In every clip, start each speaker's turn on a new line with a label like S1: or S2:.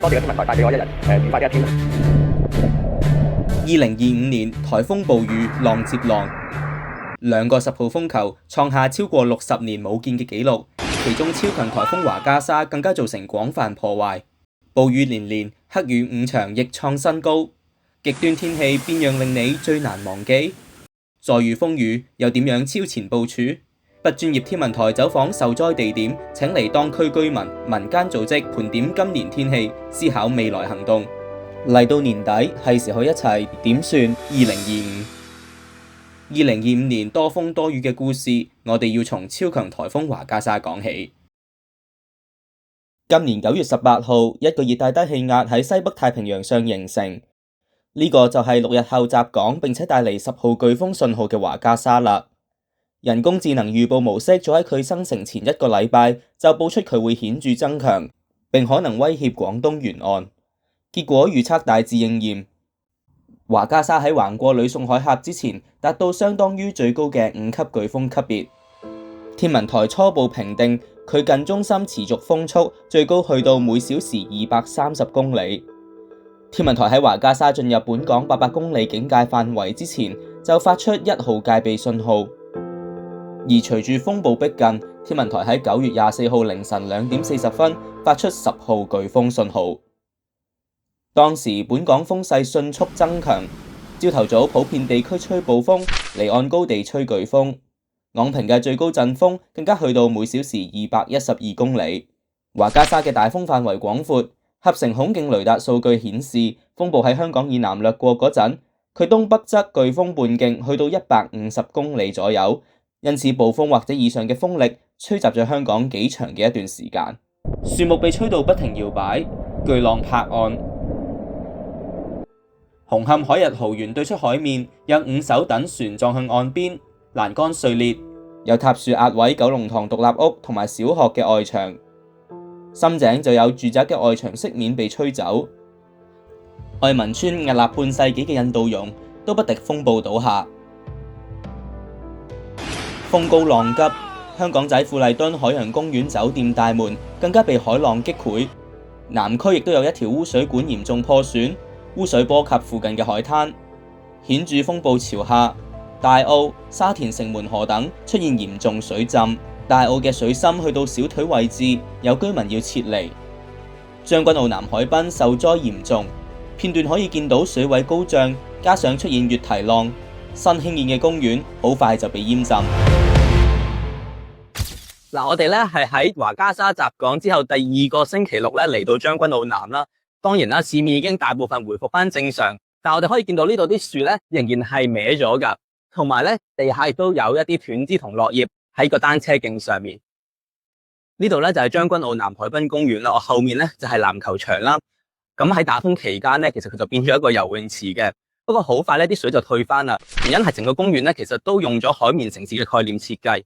S1: 多謝天文台帶俾我一日愉快嘅一天。
S2: 2025年颱風暴雨浪接浪，2個10號風球創下超過60年冇見嘅紀錄，其中超強颱風華加莎更加造成廣泛破壞，暴雨連連，黑雨5場亦創新高。極端天氣邊樣令你最難忘記？在遇風雨又點樣超前部署？不專業天文台走訪受災地點，請嚟當區居民、民間組織盤點今年天氣，思考未來行動。嚟到年底，係時候一齊點算2025。2025年多風多雨嘅故事，我哋要從超強颱風華加莎講起。今年9月18號，一個熱帶低氣壓喺西北太平洋上形成，呢個就係6日後襲港並且帶嚟10號颶風信號嘅華加莎啦。人工智能預報模式早喺佢生成前1個禮拜就報出佢會顯著增強，並可能威脅廣東沿岸。結果預測大致應驗，華加莎喺橫過呂宋海峽之前達到相當於最高嘅5級颶風級別。天文台初步評定佢近中心持續風速最高去到每小時230公里。天文台喺華加莎進入本港800公里警戒範圍之前就發出1號戒備信號。而隨住風暴逼近，天文台喺9月24號凌晨2點40分發出10號颶風信號。當時本港風勢迅速增強，朝頭早普遍地區吹暴風，離岸高地吹颶風，昂坪嘅最高陣風更加去到每小時212公里。華加莎嘅大風範圍廣闊，合成孔徑雷達數據顯示，風暴喺香港以南掠過嗰陣，佢東北側颶風半徑去到150公里左右。因此暴風或者以上嘅風力吹襲咗香港幾長嘅一段時間，樹木被吹到不停搖擺，巨浪拍岸。紅磡海逸豪園對出海面有5艘躉船撞向岸邊，欄杆碎裂，有塌樹壓毀九龍塘獨立屋同埋小學嘅外牆。深井就有住宅嘅外牆飾面被吹走。愛民村屹立半世紀嘅印度洋都不敵風暴倒下。風高浪急，香港仔富麗敦海洋公園酒店大門更加被海浪擊潰。南區亦都有一條污水管嚴重破損，污水波及附近嘅海灘。顯著風暴潮下，大澳、沙田城門河等出現嚴重水浸，大澳嘅水深去到小腿位置，有居民要撤離。將軍澳南海濱受災嚴重，片段可以見到水位高漲，加上出現越堤浪，新興建嘅公園好快就被淹浸。
S3: 嗱，我哋咧係喺華加莎襲港之後第2個星期六咧嚟到將軍澳南啦。當然啦，市面已經大部分回復翻正常，但我哋可以見到呢度啲樹咧仍然係歪咗噶，同埋咧地下亦都有一啲斷枝同落葉喺個單車徑上面。呢度咧就係將軍澳南海濱公園啦，我後面咧就係籃球場啦。咁喺打風期間咧，其實佢就變咗一個游泳池嘅，不過好快咧啲水就退翻啦。原因係整個公園咧其實都用咗海綿城市嘅概念設計。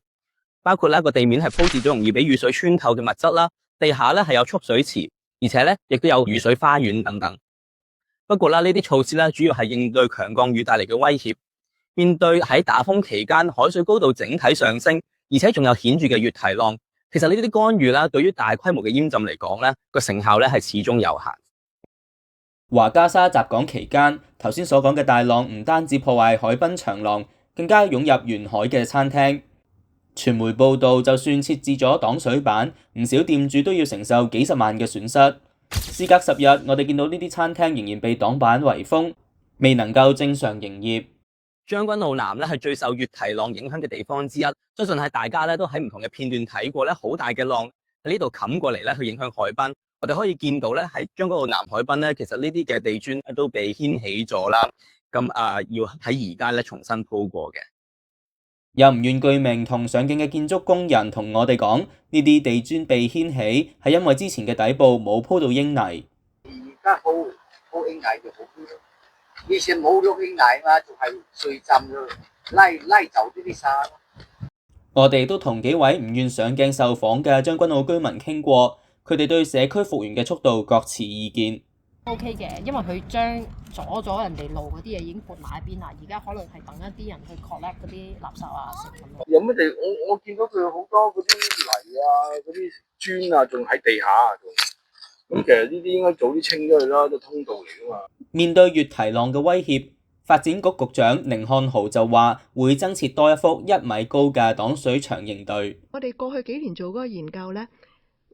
S3: 包括咧個地面係鋪置咗容易俾雨水穿透嘅物質啦，地下咧係有蓄水池，而且咧亦都有雨水花園等等。不過啦，呢啲措施咧主要係應對強降雨帶嚟嘅威脅。面對喺打風期間海水高度整體上升，而且仲有顯著嘅越堤浪，其實呢啲干預啦，對於大規模嘅淹浸嚟講咧，個成效咧係始終有限。
S2: 華加莎襲港期間，頭先所講嘅大浪唔單止破壞海濱長廊，更加湧入沿海嘅餐廳。傳媒報道，就算設置咗擋水板，唔少店主都要承受幾十萬嘅損失。事隔10日，我哋見到呢啲餐廳仍然被擋板圍封，未能夠正常營業。
S3: 將軍澳南咧係最受越堤浪影響嘅地方之一，相信係大家咧都喺唔同嘅片段睇過咧，好大嘅浪喺呢度冚過嚟咧，去影響海濱。我哋可以見到咧喺將軍澳南海濱咧，其實呢啲嘅地磚都被掀起咗啦，咁要喺而家咧重新鋪過嘅。
S2: 有唔願具名同上鏡嘅建築工人同我哋講，呢啲地磚被掀起係因為之前嘅底部冇鋪到英泥。
S4: 而家鋪英泥就好啲咯，以前冇咗英泥嘛，仲係水浸咯，拉走呢啲沙。
S2: 我哋都同幾位唔願上鏡受訪嘅將軍澳居民傾過，佢哋對社區復原嘅速度各持意見。
S5: OK 嘅，因為佢將阻咗人哋路嗰啲嘢已經撥埋一邊啦，而家可能係等一啲人去 collect 嗰啲垃圾啊成咁咯。
S6: 有乜地？我見到佢好多嗰啲泥啊、嗰啲磚啊，仲喺地下啊，仲
S1: 咁其實呢啲應該早啲清咗佢啦，都通道嚟㗎嘛。
S2: 面對越堤浪嘅威脅，發展局局長寧漢豪就話會增設多一幅1米高嘅擋水牆應對。
S6: 我哋過去幾年做嗰個研究呢，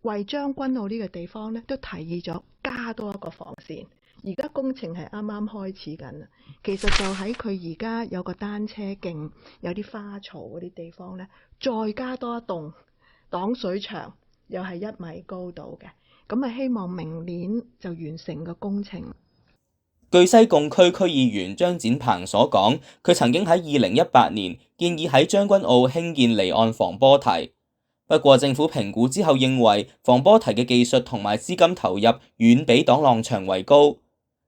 S6: 為將軍澳呢個地方呢都提議咗加多一個防線。而家工程係啱啱開始緊，其實就喺佢而家有個單車徑，有啲花槽嗰啲地方呢，再加多一棟擋水牆，又係1米高度嘅。咁啊，希望明年就完成個工程。
S2: 據西貢區區議員張展鵬所講，佢曾經喺2018年建議喺將軍澳興建離岸防波堤，不過政府評估之後認為防波堤嘅技術同埋資金投入遠比擋浪牆為高，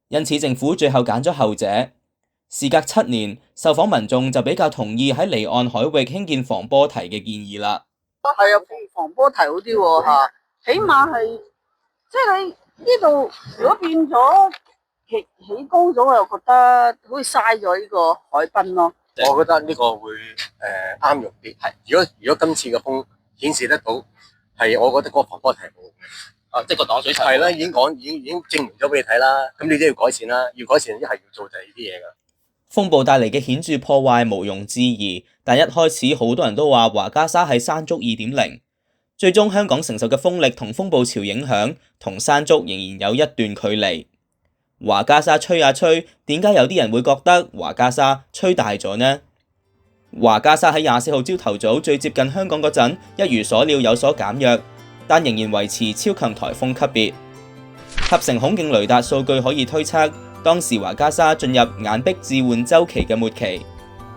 S2: 因此政府最後揀咗後者。事隔7年，受訪民眾就比較同意喺離岸海域興建防波堤嘅建議啦。
S7: 係啊，防波堤好啲喎嚇，起碼係即係你呢度如果變咗起高咗，我又覺得好似嘥咗呢個海濱咯。
S8: 我覺得呢個會啱用啲。係，如果今次嘅風顯示得到，係我覺得嗰個防波堤好。
S3: 即係個擋水牆。
S8: 係啦，已經證明咗俾你睇啦。咁你都要改善啦，要改善一係要做就係呢啲嘢㗎。
S2: 風暴帶嚟嘅顯著破壞無庸置疑，但一開始好多人都話華嘉沙係山竹2.0，最終香港承受嘅風力同風暴潮影響，同山竹仍然有一段距離。華嘉沙吹呀吹，點解有啲人會覺得華嘉沙吹大咗呢？華嘉沙喺24號朝頭早最接近香港嗰陣，一如所料有所減弱，但仍然維持超強颱風級別。合成孔徑雷達數據可以推測，當時華嘉沙進入眼壁置換週期嘅末期，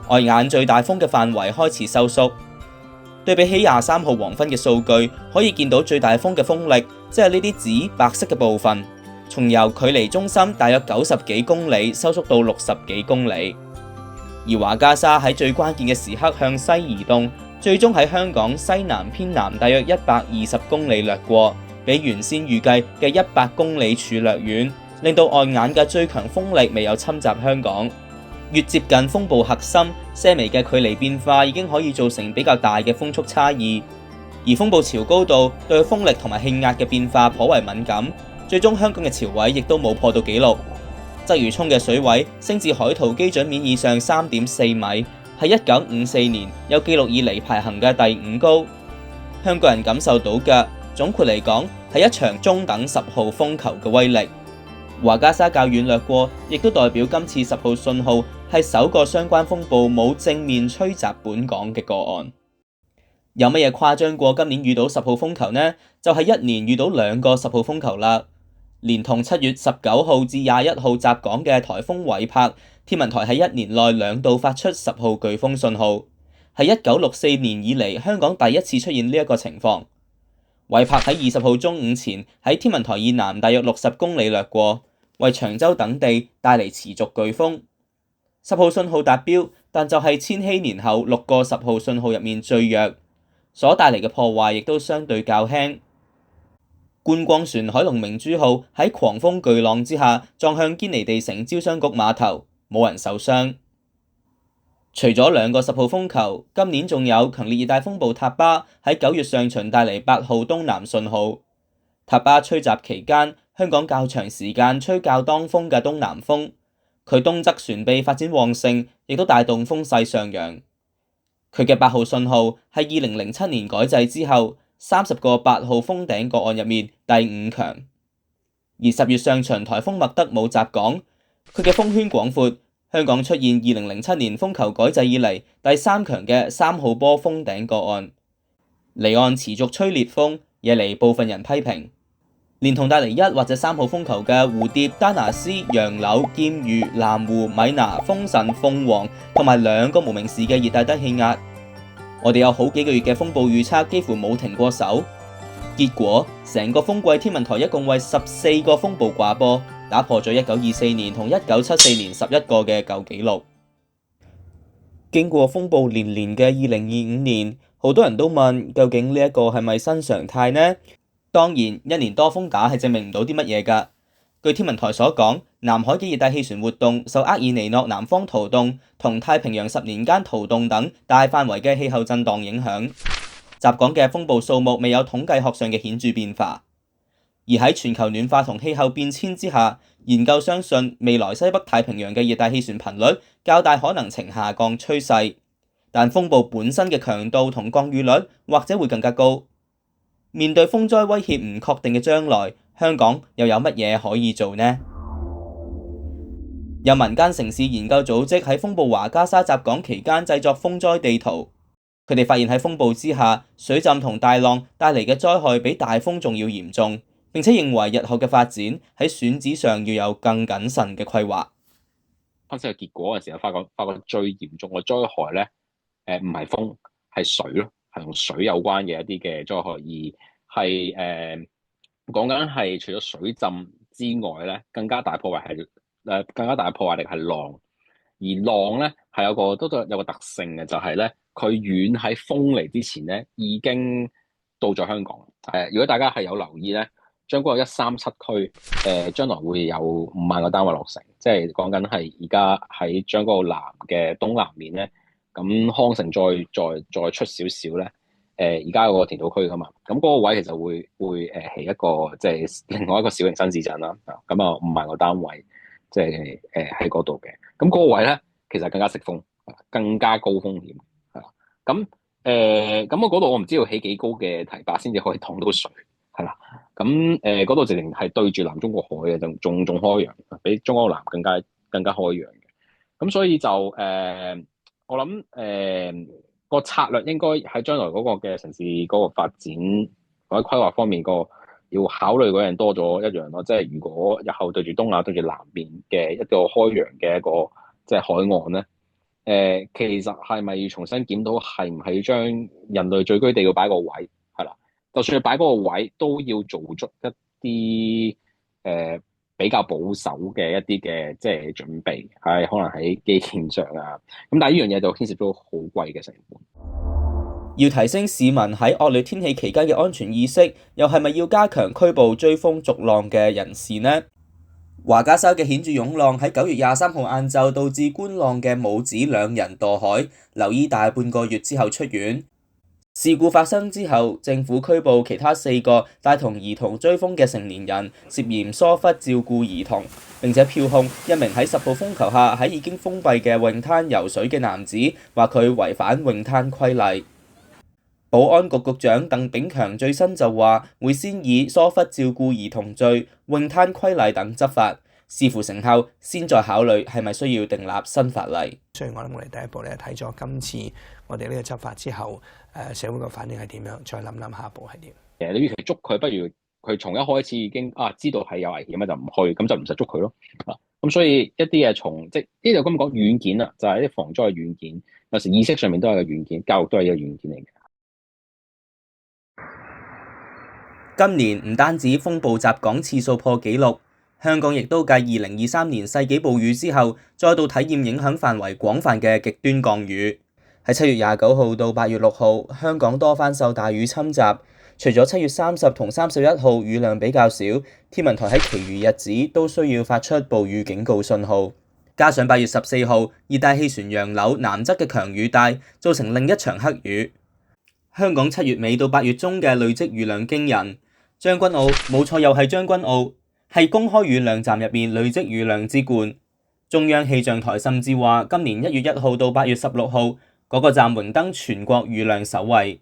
S2: 外眼最大風嘅範圍開始收縮。對比起23號黃昏嘅數據，可以見到最大風嘅風力，即係呢啲紫白色嘅部分，從由距離中心大約90幾公里收縮到60幾公里。而華嘉沙喺最關鍵嘅時刻向西移動，最終喺香港西南偏南大約120公里掠過，比原先預計嘅100公里處略遠，令到外眼嘅最強風力未有侵襲香港。越接近風暴核心，些微嘅距離變化已經可以造成比較大嘅風速差異。而風暴潮高度對風力同埋氣壓嘅變化頗為敏感，最終香港嘅潮位亦都冇破到紀錄。鰂魚涌嘅水位升至海圖基準面以上3.4米，係1954年有記錄以嚟排行嘅第5高。香港人感受到嘅，總括嚟講係一場中等10號風球嘅威力。華嘉沙較遠掠過，亦都代表今次10號信號係首個相關風暴冇正面吹襲本港嘅個案。有乜嘢誇張過今年遇到10號風球呢？就係一年遇到2個10號風球啦。連同7月19號至21號襲港嘅颱風韋柏，天文台喺一年內2度發出10號颶風信號，係1964年以嚟香港第一次出現呢一個情況。韋柏喺20號中午前喺天文台以南大約60公里掠過，為長洲等地帶嚟持續颶風。10號信號達標，但就係千禧年後6個10號信號入面最弱，所帶嚟嘅破壞亦都相對較輕。觀光船海龍明珠號喺狂風巨浪之下撞向堅尼地城招商局碼頭，冇人受傷。除咗2個10號風球，今年仲有強烈熱帶風暴塔巴喺9月上旬帶嚟8號東南信號。塔巴吹襲期間，香港較長時間吹較當風嘅東南風，佢東側船臂發展旺盛，亦都帶動風勢上揚。佢嘅8號信號係2007年改制之後30個8號風頂個案入面第5強。而10月上旬颱風麥德冇襲港，佢嘅風圈廣闊，香港出現2007年風球改制以嚟第3強嘅3號波風頂個案。離岸持續吹烈風，惹嚟部分人批評。連同帶嚟1或者3號風球嘅蝴蝶、丹拿斯、楊柳、劍魚、藍湖、米娜、風神、鳳凰同埋2個無名氏嘅熱帶低氣壓，我哋有好幾個月嘅風暴預測幾乎冇停過手。結果成個風季天文台一共為14個風暴掛波，打破咗1924年同1974年11個嘅舊紀錄。經過風暴連連嘅2025年，好多人都問究竟呢一個係咪新常態呢？當然，一年多風打係證明唔到啲乜嘢㗎。據天文台所講，南海嘅熱帶氣旋活動受厄爾尼諾南方圖動同太平洋10年間圖動等大範圍嘅氣候震盪影響，襲港嘅風暴數目未有統計學上嘅顯著變化。而喺全球暖化同氣候變遷之下，研究相信未來西北太平洋嘅熱帶氣旋頻率較大可能呈下降趨勢，但風暴本身嘅強度同降雨率或者會更加高。面對風災威脅唔確定嘅將來，香港又有乜嘢可以做呢？有民間城市研究組織喺風暴華加沙襲港期間製作風災地圖，佢哋發現喺風暴之下，水浸同大浪帶嚟嘅災害比大風仲要嚴重，並且認為日後嘅發展喺選址上要有更謹慎嘅規劃。
S9: 分析嘅結果嘅時候，發覺最嚴重嘅災害咧，唔係風，係水咯，係同水有關嘅一啲嘅災害，而係講緊係除咗水浸之外咧，更加大破壞力係浪，而浪咧係有個特性嘅，就係咧佢遠喺風嚟之前咧已經到咗香港。如果大家係有留意咧，將軍澳137區將來會有5萬個單位落成，即係講緊係而家喺將軍澳南嘅東南面咧，咁康城再出少少咧。而家有個填土區噶嘛，咁嗰個位其實會起一個即係另外一個小型新市鎮啦。咁啊5萬個單位，即係喺嗰度嘅。咁嗰個位咧，其實更加食風，更加高風險係啦。咁我嗰度我唔知道起幾高嘅堤壩先至可以擋到水係啦。咁嗰度直情係對住南中國海嘅，仲開揚，比中澳南更加開揚嘅。咁所以就我諗個策略應該喺將來嗰個嘅城市嗰個發展或者規劃方面要考慮嗰樣多咗一樣咯，即係如果日後對住東亞對住南邊嘅一個開揚嘅一個即係海岸咧，其實係咪要重新檢討係唔係要將人類聚居地要擺個位係啦？就算係擺嗰個位，都要做足一啲比較保守嘅一啲嘅即係準備，係可能喺基建上啊，咁但係呢樣嘢就牽涉到好貴嘅成本。
S2: 要提升市民喺惡劣天氣期間嘅安全意識，又係咪要加強拘捕追風逐浪嘅人士呢？華加沙嘅顯著湧浪喺9月23號晏晝導致觀浪嘅母子2人墮海，留醫大半個月之後出院。事故發生之後，政府拘捕其他4個帶同兒童追風嘅成年人，涉嫌疏忽照顧兒童，並且票控一名喺10號風球下喺已經封閉嘅泳灘游水嘅男子，話佢違反泳灘規例。保安局局長鄧炳強最新就話，會先以疏忽照顧兒童罪、泳灘規例等執法，視乎成效先再考慮係咪需要訂立新法例。
S10: 所以我諗我哋第一步咧睇咗今次我哋呢個執法之後，社會個反應係點樣，再諗下一步係點。
S9: 其實你與其捉佢，不如佢從一開始已經知道係有危險就唔去，咁就唔使捉佢咯。咁所以一啲嘢即係呢度咁講軟件啦，就係啲防災嘅軟件，有時意識上面都係個軟件，教育都係一個軟件嚟嘅。
S2: 今年唔單止風暴襲港次數破紀錄，香港亦都繼2023年世紀暴雨之後，再度體驗影響範圍廣泛嘅極端降雨。喺7月29號到8月6號，香港多番受大雨侵襲。除咗7月30同31號雨量比較少，天文台喺其餘日子都需要發出暴雨警告信號。加上8月14號熱帶氣旋楊柳南側嘅強雨帶，造成另一場黑雨。香港7月尾到8月中嘅累積雨量驚人。將軍澳冇錯，又係將軍澳，係公開雨量站入面累積雨量之冠。中央氣象台甚至話，今年1月1號到8月16號嗰個站榮登全國雨量首位。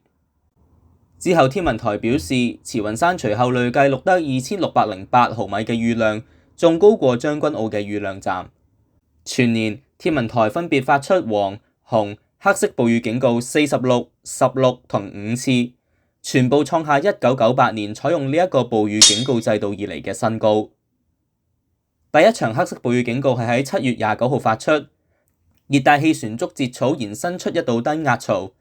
S2: 之後天文台表示，慈雲山隨後累計錄得2608毫米嘅雨量，仲高過將軍澳嘅雨量站。全年天文台分別發出黃、紅、黑色暴雨警告46、16同5次。全部創下1998年採用呢一個暴雨警告制度以嚟嘅新高。第一場黑色暴雨警告係喺7月29號發出，熱帶氣旋竹節草延伸出一道低壓槽，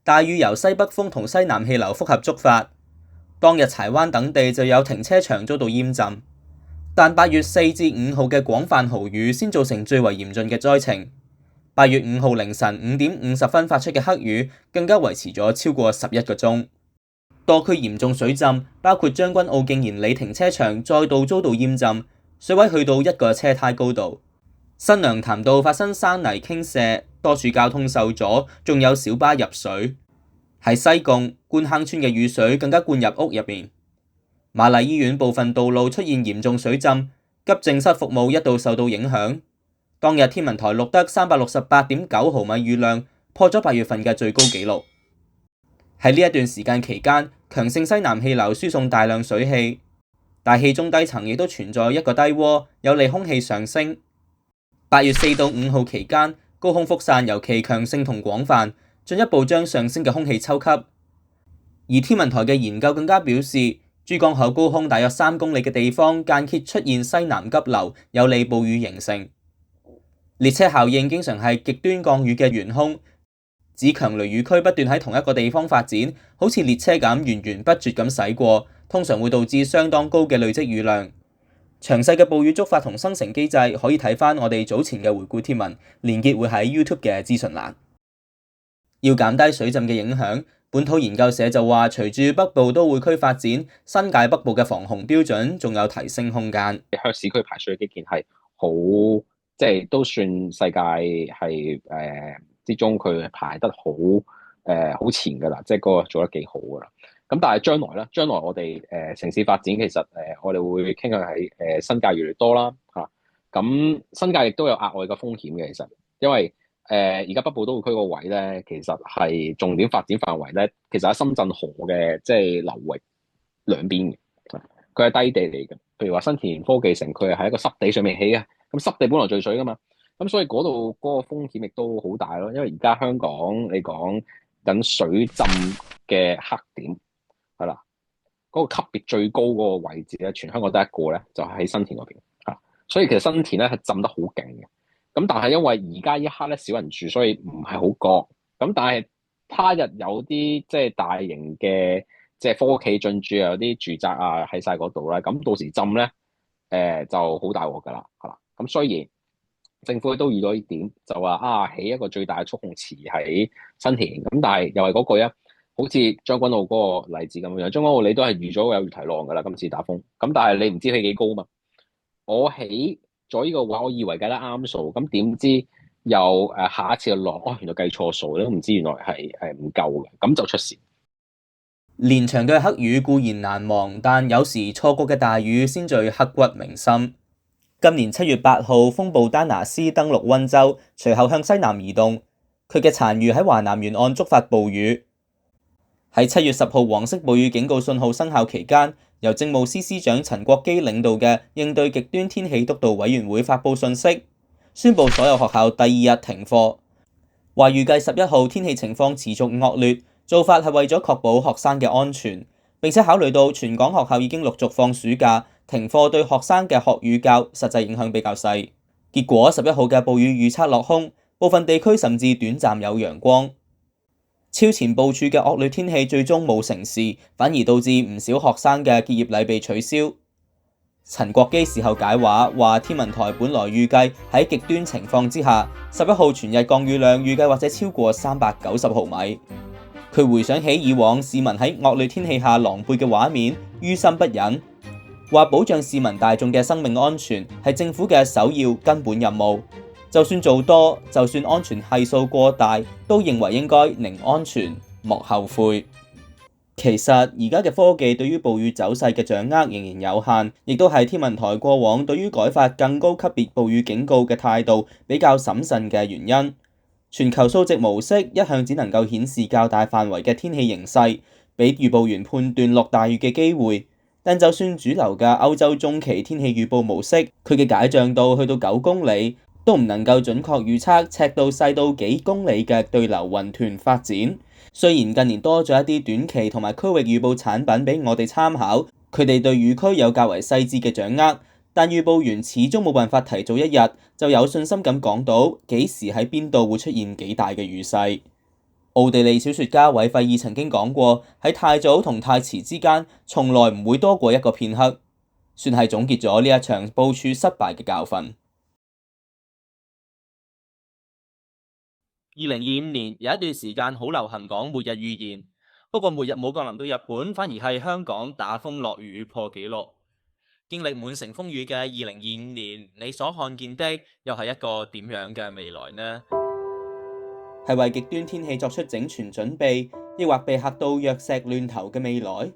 S2: 大雨由西北風同西南氣流複合觸發。當日柴灣等地就有停車場遭到淹浸，但8月4至5號嘅廣泛豪雨先造成最為嚴峻嘅災情。8月5號凌晨5點50分發出嘅黑雨更加維持咗超過11個鐘。多區嚴重水浸，包括將軍澳敬賢里停車場再度遭到淹浸，水位去到1個車胎高度。新娘潭道發生山泥傾瀉，多處交通受阻，仲有小巴入水。喺西貢觀坑村嘅雨水更加灌入屋入面。瑪麗醫院部分道路出現嚴重水浸，急症室服務一度受到影響。當日天文台錄得368.9毫米雨量，破咗8月份嘅最高紀錄。喺呢一段時間期間，強盛西南氣流輸送大量水氣，大氣中低層亦都存在一個低渦，有利空氣上升。8月4到5號期間，高空輻散尤其強盛同廣泛，進一步將上升嘅空氣抽吸。而天文台嘅研究更加表示，珠江口高空大約3公里嘅地方間歇出現西南急流，有利暴雨形成。列車效應經常係極端降雨嘅元兇，指強雷雨區不斷喺同一個地方發展，好似列車咁源源不絕咁駛過，通常會導致相當高嘅累積雨量。詳細嘅暴雨觸發同生成機制可以睇返我哋早前嘅回顧貼文，連結會喺 YouTube 嘅資訊欄。要減低水浸嘅影響，本土研究社就話，隨住北部都會區發展，新界北部嘅防洪標準仲有提升空間。
S9: 向市區排水嘅基建係好，即係都算世界係之中佢排得好好前㗎啦，即係嗰個做得幾好㗎啦。咁但係將來我哋城市發展其實我哋會傾向喺新界越嚟越多啦嚇。咁新界亦都有額外嘅風險嘅，其實因為而家北部都會區個位咧，其實係重點發展範圍咧，其實喺深圳河嘅即係流域兩邊嘅，佢係低地嚟嘅。譬如話新田科技城，佢係喺一個濕地上面起嘅，咁濕地本來聚水㗎嘛，咁所以嗰度嗰個風險亦都好大咯。因為而家香港你講緊水浸嘅黑點係啦，嗰個級別最高嗰個位置咧，全香港得一個咧，就係喺新田嗰邊嚇，所以其實新田咧係浸得好勁嘅。咁但係因為而家一刻咧少人住，所以唔係好覺。咁但係他日有啲即係大型嘅即係科企進駐，有啲住宅啊喺晒嗰度啦。咁到時浸咧就好大鑊㗎啦，係啦。咁雖然政府都遇到呢點，就話起一個最大嘅蓄洪池喺新田。咁但係又係嗰句啊，好似將軍澳嗰個例子咁樣，將軍澳你都係預咗有魚堤浪㗎啦，今次打風。咁但係你唔知起幾高嘛？我起咗呢個話，我以為計得啱數，咁點知又下一次嘅浪，原來計錯數，你都唔知原來係唔夠嘅，咁就出事。
S2: 連場嘅黑雨固然難忘，但有時錯過嘅大雨先最刻骨銘心。今年7月8號，風暴丹拿斯登陸溫州，隨後向西南移動，佢嘅殘餘喺華南沿岸觸發暴雨。喺7月10號黃色暴雨警告信號生效期間，由政務司司長陳國基領導嘅應對極端天氣督導委員會發布信息，宣布所有學校第2日停課，話預計11號天氣情況持續惡劣，做法係為咗確保學生嘅安全，並且考慮到全港學校已經陸續放暑假，停課對學生嘅學與教實際影響比較細。結果11號嘅暴雨預測落空，部分地區甚至短暫有陽光。超前部署嘅惡劣天氣最終冇成事，反而導致唔少學生嘅結業禮被取消。陳國基事後解話，天文台本來預計喺極端情況之下，11號全日降雨量預計或者超過390毫米。佢回想起以往市民喺惡劣天氣下狼狽嘅畫面，於心不忍，話保障市民大眾嘅生命安全係政府嘅首要根本任務。就算做多，就算安全係數過大，都認為應該寧安全莫後悔。其實而家嘅科技對於暴雨走勢嘅掌握仍然有限，亦都係天文台過往對於改發更高級別暴雨警告嘅態度比較審慎嘅原因。全球數值模式一向只能夠顯示較大範圍嘅天氣形勢，俾預報員判斷落大雨嘅機會。但就算主流嘅歐洲中期天氣預報模式，佢嘅解像度去到9公里，都唔能夠準確預測赤道細到幾公里嘅對流雲團發展。雖然近年多咗一啲短期同埋區域預報產品俾我哋參考，佢哋對雨區有較為細緻嘅掌握，但預報員始終冇辦法提早一日就有信心咁講到幾時喺邊度會出現幾大嘅雨勢。奧地利小說家韋費爾曾經講過，喺太早同太遲之間，從來唔會多過一個片刻，算係總結咗呢一場部署失敗嘅教訓。2025年有一段時間好流行講末日預言，不過末日冇降臨到日本，反而係香港打風落雨破紀錄。經歷滿城風雨嘅2025年，你所看見的又係一個點樣嘅未來呢？係為極端天氣作出整全準備，抑或被嚇到藥石亂投嘅未來？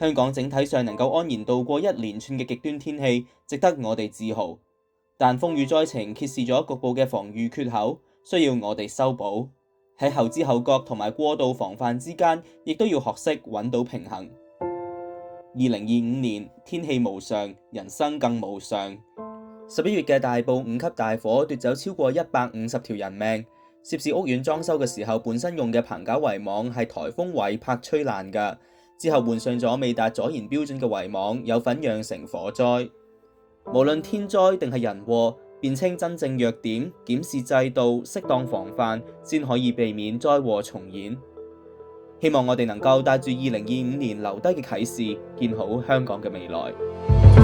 S2: 香港整體上能夠安然度過一連串嘅極端天氣，值得我哋自豪。但風雨災情揭示咗局部嘅防禦缺口，需要我哋修補。喺後知後覺同埋過度防範之間，亦都要學識揾到平衡。2025年天氣無常，人生更無常。11月嘅大埔5級大火奪走超過150條人命。涉事屋苑裝修嘅時候，本身用嘅棚架圍網係颱風韋柏吹爛㗎，之後換上咗未達阻燃標準嘅圍網，有份釀成火災。無論天災定係人禍，辨清真正弱點，檢視制度，適當防範，先可以避免災禍重演。希望我哋能夠帶住2025年留低嘅啟示，建好香港嘅未來。